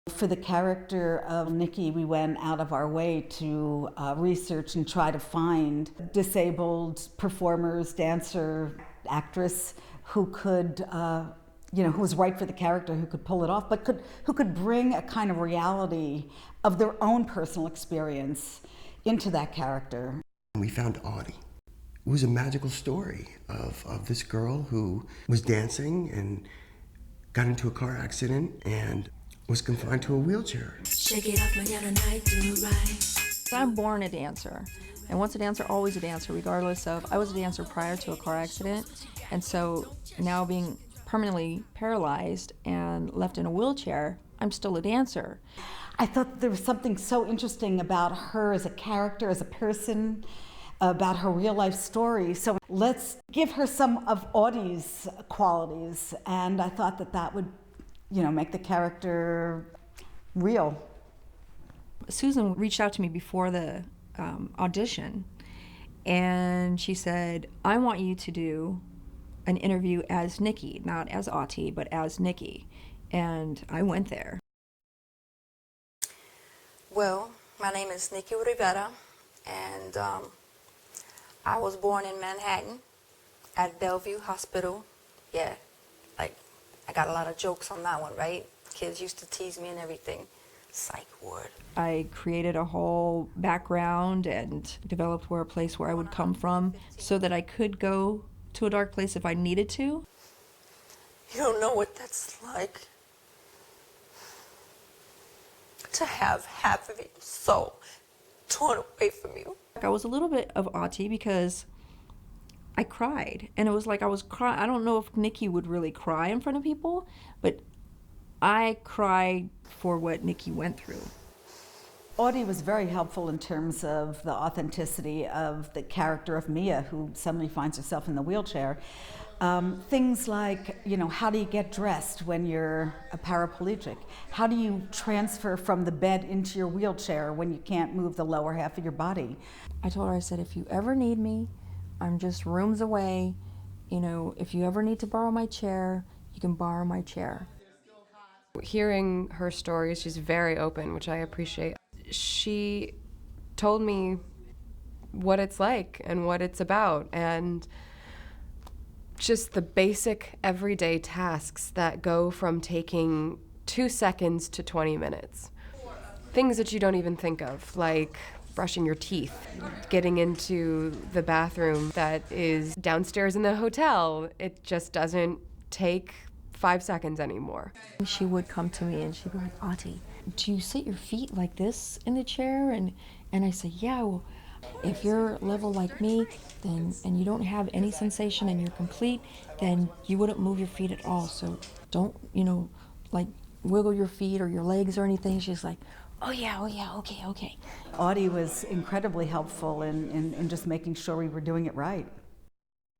For the character of Nikki, we went out of our way to research and try to find disabled performers, dancer, actress who could, who was right for the character, who could pull it off, but who could bring a kind of reality of their own personal experience into that character. We found Auti. It was a magical story of this girl who was dancing and got into a car accident and was confined to a wheelchair. Shake it off, mañana night, do it right. I'm born a dancer, and once a dancer, always a dancer, regardless of, I was a dancer prior to a car accident, and so now being permanently paralyzed and left in a wheelchair, I'm still a dancer. I thought there was something so interesting about her as a character, as a person, about her real life story. So let's give her some of Auti's qualities, and I thought that would make the character real. Susan reached out to me before the audition, and she said, I want you to do an interview as Nikki, not as Auti, but as Nikki. And I went there. Well, my name is Nikki Rivera, and I was born in Manhattan at Bellevue Hospital. Yeah, I got a lot of jokes on that one, right? Kids used to tease me and everything. Psych ward. I created a whole background and developed a place where I would come from so that I could go to a dark place if I needed to. You don't know what that's like. To have half of your soul torn away from you. I was a little bit of Auti because I cried, and it was like I was crying. I don't know if Nikki would really cry in front of people, but I cried for what Nikki went through. Auti was very helpful in terms of the authenticity of the character of Mia, who suddenly finds herself in the wheelchair. Things like, how do you get dressed when you're a paraplegic? How do you transfer from the bed into your wheelchair when you can't move the lower half of your body? I told her, I said, if you ever need me, I'm just rooms away. If you ever need to borrow my chair, you can borrow my chair. Hearing her stories, she's very open, which I appreciate. She told me what it's like and what it's about, and just the basic everyday tasks that go from taking 2 seconds to 20 minutes. Things that you don't even think of, like brushing your teeth, getting into the bathroom that is downstairs in the hotel. It just doesn't take 5 seconds anymore. She would come to me and she'd be like, Auti, do you sit your feet like this in the chair? And I said, yeah, well, if you're level like me, then and you don't have any sensation and you're complete, then you wouldn't move your feet at all. So don't, wiggle your feet or your legs or anything. She's like, oh yeah, okay. Auti was incredibly helpful in just making sure we were doing it right.